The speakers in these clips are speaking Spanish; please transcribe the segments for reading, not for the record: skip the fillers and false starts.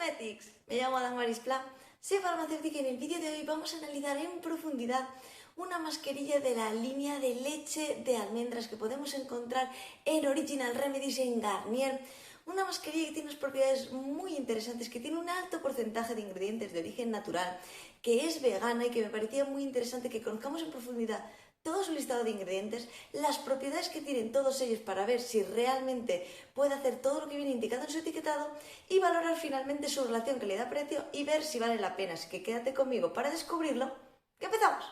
Cosmetics. Me llamo Damaris Pla, soy farmacéutica y en el vídeo de hoy vamos a analizar en profundidad una mascarilla de la línea de leche de almendras que podemos encontrar en Original Remedies en Garnier. Una mascarilla que tiene unas propiedades muy interesantes, que tiene un alto porcentaje de ingredientes de origen natural, que es vegana y que me parecía muy interesante que conozcamos en profundidad todo su listado de ingredientes, las propiedades que tienen todos ellos para ver si realmente puede hacer todo lo que viene indicado en su etiquetado y valorar finalmente su relación calidad-precio y ver si vale la pena. Así que quédate conmigo para descubrirlo. ¡Que empezamos!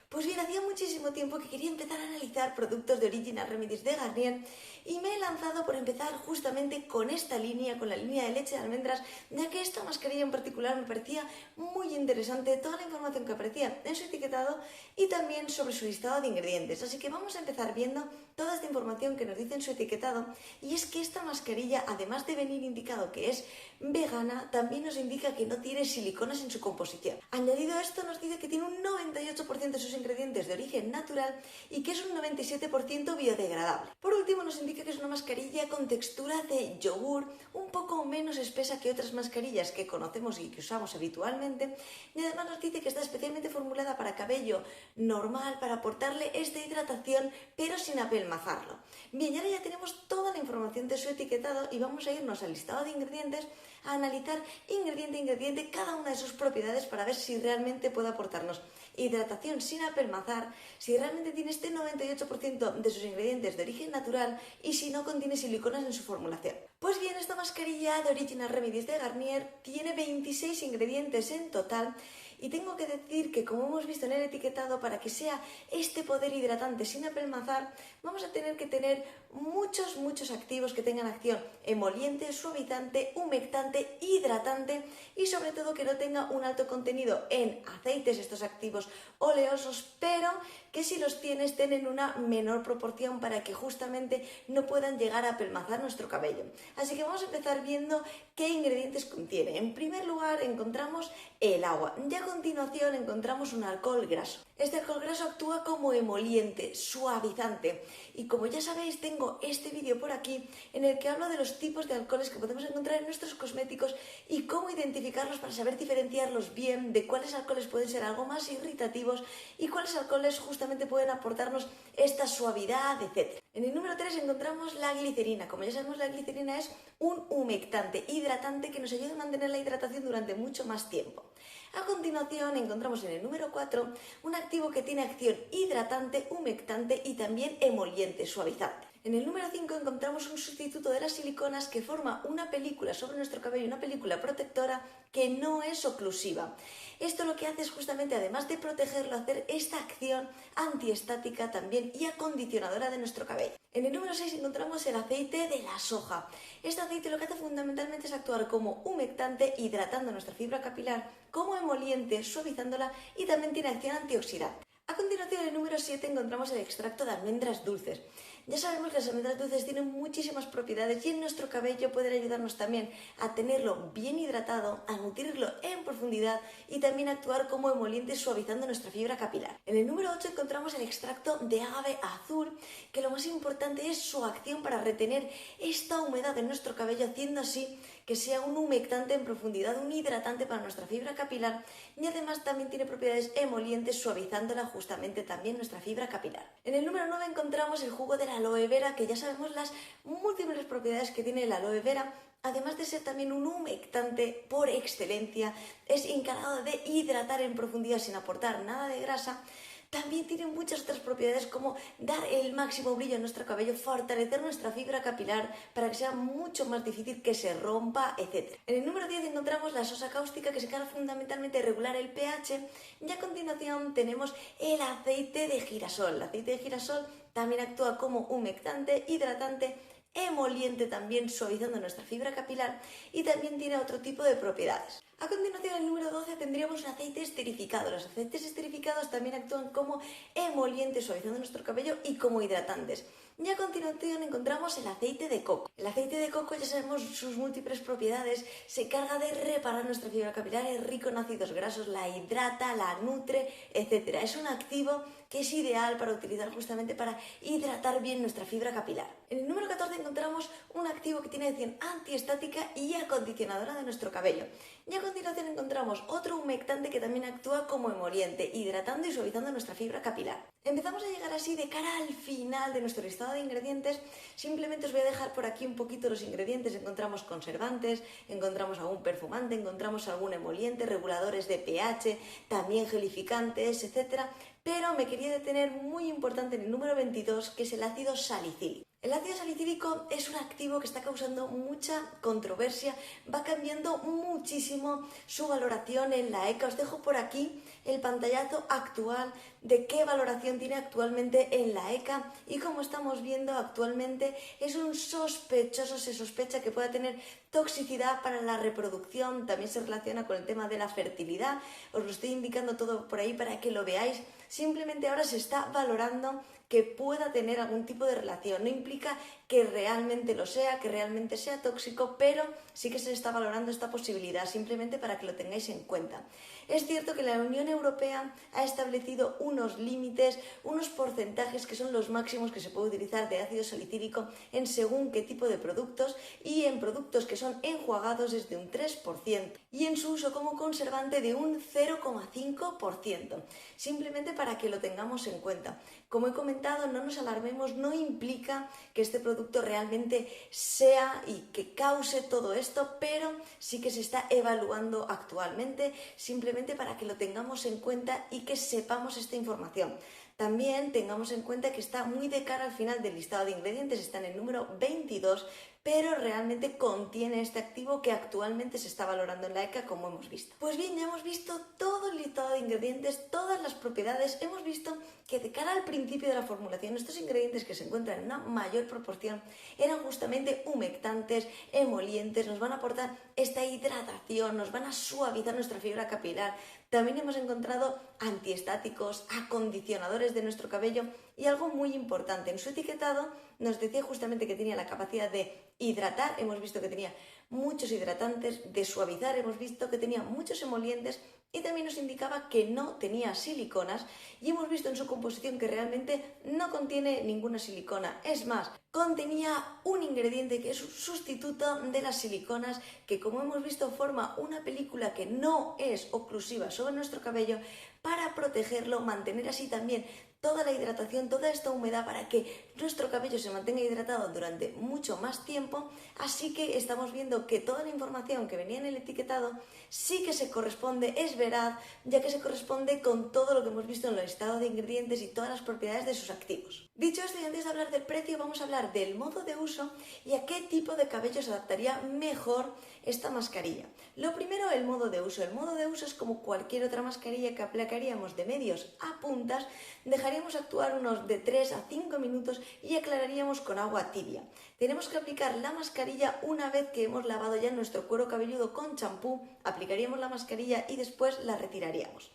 Pues bien, hacía muchísimo tiempo que quería empezar a analizar productos de Original Remedies de Garnier y me he lanzado por empezar justamente con esta línea, con la línea de leche de almendras, ya que esta mascarilla en particular me parecía muy interesante, toda la información que aparecía en su etiquetado y también sobre su listado de ingredientes. Así que vamos a empezar viendo toda esta información que nos dice en su etiquetado, y es que esta mascarilla, además de venir indicado que es vegana, también nos indica que no tiene siliconas en su composición. Añadido a esto, nos dice que tiene un 98% de sus ingredientes de origen natural y que es un 97% biodegradable. Por último, nos indica que es una mascarilla con textura de yogur, un poco menos espesa que otras mascarillas que conocemos y que usamos habitualmente, y además nos dice que está especialmente formulada para cabello normal, para aportarle esta hidratación pero sin apelmazarlo. Bien, y ahora ya tenemos toda la información de su etiquetado y vamos a irnos al listado de ingredientes a analizar ingrediente a ingrediente cada una de sus propiedades para ver si realmente puede aportarnos hidratación sin apelmazar, si realmente tiene este 98% de sus ingredientes de origen natural y si no contiene siliconas en su formulación. Pues bien, esta mascarilla de Original Remedies de Garnier tiene 26 ingredientes en total y tengo que decir que, como hemos visto en el etiquetado, para que sea este poder hidratante sin apelmazar, vamos a tener que tener muchos activos que tengan acción emoliente, suavizante, humectante, hidratante y sobre todo que no tenga un alto contenido en aceites, estos activos oleosos, pero que si los tienes estén en una menor proporción para que justamente no puedan llegar a apelmazar nuestro cabello. Así que vamos a empezar viendo qué ingredientes contiene. En primer lugar encontramos el agua y a continuación encontramos un alcohol graso. Este alcohol graso actúa como emoliente, suavizante, y como ya sabéis tengo este vídeo por aquí en el que hablo de los tipos de alcoholes que podemos encontrar en nuestros cosméticos y cómo identificarlos para saber diferenciarlos bien, de cuáles alcoholes pueden ser algo más irritativos y cuáles alcoholes justamente pueden aportarnos esta suavidad, etc. En el número 3 encontramos la glicerina. Como ya sabemos, la glicerina es un humectante, hidratante, que nos ayuda a mantener la hidratación durante mucho más tiempo. A continuación encontramos en el número 4 un activo que tiene acción hidratante, humectante y también emoliente, suavizante. En el número 5 encontramos un sustituto de las siliconas que forma una película sobre nuestro cabello, una película protectora que no es oclusiva. Esto lo que hace es justamente, además de protegerlo, hacer esta acción antiestática también y acondicionadora de nuestro cabello. En el número 6 encontramos el aceite de la soja. Este aceite lo que hace fundamentalmente es actuar como humectante, hidratando nuestra fibra capilar, como emoliente, suavizándola, y también tiene acción antioxidante. A continuación, en el número 7 encontramos el extracto de almendras dulces. Ya sabemos que las almendras dulces tienen muchísimas propiedades y en nuestro cabello pueden ayudarnos también a tenerlo bien hidratado, a nutrirlo en profundidad y también actuar como emoliente suavizando nuestra fibra capilar. En el número 8 encontramos el extracto de agave azul, que lo más importante es su acción para retener esta humedad en nuestro cabello, haciendo así que sea un humectante en profundidad, un hidratante para nuestra fibra capilar, y además también tiene propiedades emolientes, suavizándola justamente también nuestra fibra capilar. En el número 9 encontramos el jugo de la aloe vera, que ya sabemos las múltiples propiedades que tiene la aloe vera. Además de ser también un humectante por excelencia, es encargado de hidratar en profundidad sin aportar nada de grasa. También tiene muchas otras propiedades como dar el máximo brillo a nuestro cabello, fortalecer nuestra fibra capilar para que sea mucho más difícil que se rompa, etc. En el número 10 encontramos la sosa cáustica, que se encarga fundamentalmente de regular el pH, y a continuación tenemos el aceite de girasol. El aceite de girasol también actúa como humectante, hidratante, emoliente también, suavizando nuestra fibra capilar, y también tiene otro tipo de propiedades. A continuación, en el número 12 tendríamos un aceite esterificado. Los aceites esterificados también actúan como emolientes, suavizando nuestro cabello, y como hidratantes. Y a continuación encontramos el aceite de coco. El aceite de coco, ya sabemos sus múltiples propiedades, se encarga de reparar nuestra fibra capilar, es rico en ácidos grasos, la hidrata, la nutre, etc. Es un activo que es ideal para utilizar justamente para hidratar bien nuestra fibra capilar. En el número 14 encontramos un activo que tiene acción antiestática y acondicionadora de nuestro cabello. Y a continuación encontramos otro humectante que también actúa como emoliente, hidratando y suavizando nuestra fibra capilar. Empezamos a llegar así de cara al final de nuestro listado de ingredientes. Simplemente os voy a dejar por aquí un poquito los ingredientes. Encontramos conservantes, encontramos algún perfumante, encontramos algún emoliente, reguladores de pH, también gelificantes, etc. Pero me quería detener muy importante en el número 22, que es el ácido salicílico. El ácido salicílico es un activo que está causando mucha controversia, va cambiando muchísimo su valoración en la ECA. Os dejo por aquí el pantallazo actual de qué valoración tiene actualmente en la ECA, y como estamos viendo actualmente es un sospechoso, se sospecha que pueda tener toxicidad para la reproducción, también se relaciona con el tema de la fertilidad. Os lo estoy indicando todo por ahí para que lo veáis. Simplemente ahora se está valorando que pueda tener algún tipo de relación. No implica que realmente lo sea, que realmente sea tóxico, pero sí que se está valorando esta posibilidad, simplemente para que lo tengáis en cuenta. Es cierto que la Unión Europea ha establecido unos límites, unos porcentajes que son los máximos que se puede utilizar de ácido salicílico en según qué tipo de productos, y en productos que son enjuagados es de un 3% y en su uso como conservante de un 0,5%. Simplemente para que lo tengamos en cuenta. Como he comentado, no nos alarmemos, no implica que este producto realmente sea y que cause todo esto, pero sí que se está evaluando actualmente, simplemente para que lo tengamos en cuenta y que sepamos esta información. También tengamos en cuenta que está muy de cara al final del listado de ingredientes, está en el número 22, pero realmente contiene este activo que actualmente se está valorando en la ECA, como hemos visto. Pues bien, ya hemos visto todo el listado de ingredientes, todas las propiedades. Hemos visto que de cara al principio de la formulación, estos ingredientes que se encuentran en una mayor proporción eran justamente humectantes, emolientes, nos van a aportar esta hidratación, nos van a suavizar nuestra fibra capilar. También hemos encontrado antiestáticos, acondicionadores de nuestro cabello, y algo muy importante, en su etiquetado nos decía justamente que tenía la capacidad de hidratar, hemos visto que tenía muchos hidratantes, de suavizar, hemos visto que tenía muchos emolientes, y también nos indicaba que no tenía siliconas, y hemos visto en su composición que realmente no contiene ninguna silicona. Es más, contenía un ingrediente que es un sustituto de las siliconas, que como hemos visto forma una película que no es oclusiva sobre nuestro cabello, para protegerlo, mantener así también toda la hidratación, toda esta humedad, para que nuestro cabello se mantenga hidratado durante mucho más tiempo. Así que estamos viendo que toda la información que venía en el etiquetado sí que se corresponde, es veraz, ya que se corresponde con todo lo que hemos visto en el listado de ingredientes y todas las propiedades de sus activos. Dicho esto, y antes de hablar del precio, vamos a hablar del modo de uso y a qué tipo de cabello se adaptaría mejor esta mascarilla. Lo primero, el modo de uso. El modo de uso es como cualquier otra mascarilla que aplicaríamos de medios a puntas, dejaríamos actuar unos de 3 a 5 minutos y aclararíamos con agua tibia. Tenemos que aplicar la mascarilla una vez que hemos lavado ya nuestro cuero cabelludo con champú, aplicaríamos la mascarilla y después la retiraríamos.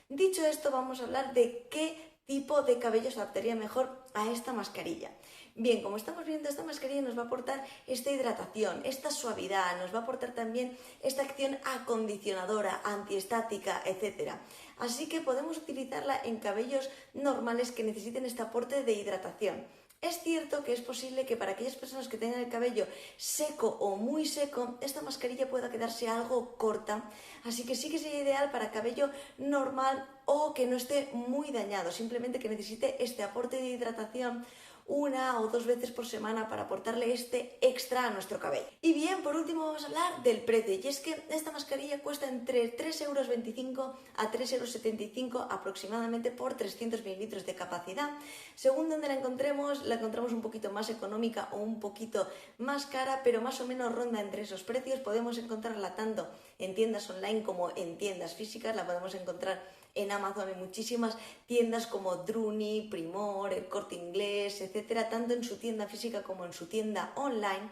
Dicho esto, vamos a hablar de qué tipo de cabello se adaptaría mejor a esta mascarilla. Bien, como estamos viendo, esta mascarilla nos va a aportar esta hidratación, esta suavidad, nos va a aportar también esta acción acondicionadora, antiestática, etc. Así que podemos utilizarla en cabellos normales que necesiten este aporte de hidratación. Es cierto que es posible que para aquellas personas que tengan el cabello seco o muy seco, esta mascarilla pueda quedarse algo corta, así que sí que sería ideal para cabello normal o que no esté muy dañado, simplemente que necesite este aporte de hidratación 1 o 2 veces por semana para aportarle este extra a nuestro cabello. Y bien, por último vamos a hablar del precio, y es que esta mascarilla cuesta entre 3,25 € a 3,75 € aproximadamente por 300 mililitros de capacidad. Según donde la encontremos un poquito más económica o un poquito más cara, pero más o menos ronda entre esos precios. Podemos encontrarla tanto en tiendas online como en tiendas físicas, la podemos encontrar en Amazon, en muchísimas tiendas como Druni, Primor, El Corte Inglés, etcétera, tanto en su tienda física como en su tienda online.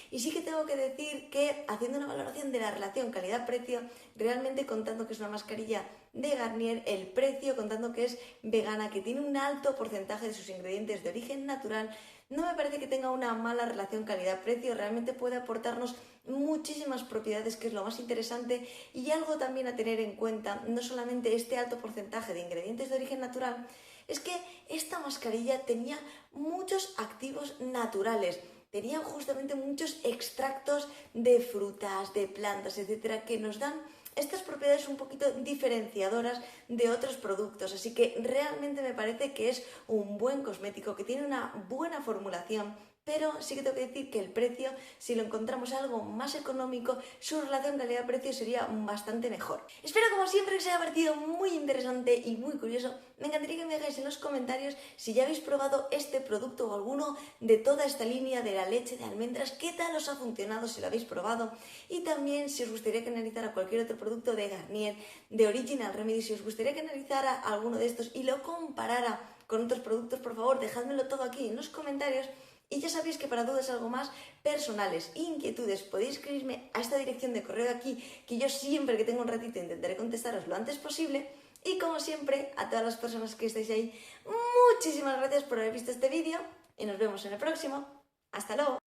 Y sí que tengo que decir que, haciendo una valoración de la relación calidad-precio, realmente contando que es una mascarilla de Garnier, el precio, contando que es vegana, que tiene un alto porcentaje de sus ingredientes de origen natural, no me parece que tenga una mala relación calidad-precio. Realmente puede aportarnos muchísimas propiedades, que es lo más interesante, y algo también a tener en cuenta, no solamente este alto porcentaje de ingredientes de origen natural, es que esta mascarilla tenía muchos activos naturales. Tenía justamente muchos extractos de frutas, de plantas, etcétera, que nos dan estas propiedades un poquito diferenciadoras de otros productos. Así que realmente me parece que es un buen cosmético, que tiene una buena formulación, pero sí que tengo que decir que el precio, si lo encontramos algo más económico, su relación calidad-precio sería bastante mejor. Espero como siempre que os haya parecido muy interesante y muy curioso. Me encantaría que me dejáis en los comentarios si ya habéis probado este producto o alguno de toda esta línea de la leche de almendras, qué tal os ha funcionado si lo habéis probado, y también si os gustaría que analizara cualquier otro producto de Garnier, de Original Remedy, si os gustaría que analizara alguno de estos y lo comparara con otros productos, por favor, dejádmelo todo aquí en los comentarios. Y ya sabéis que para dudas algo más personales e inquietudes podéis escribirme a esta dirección de correo de aquí, que yo siempre que tengo un ratito intentaré contestaros lo antes posible. Y como siempre, a todas las personas que estáis ahí, muchísimas gracias por haber visto este vídeo y nos vemos en el próximo. ¡Hasta luego!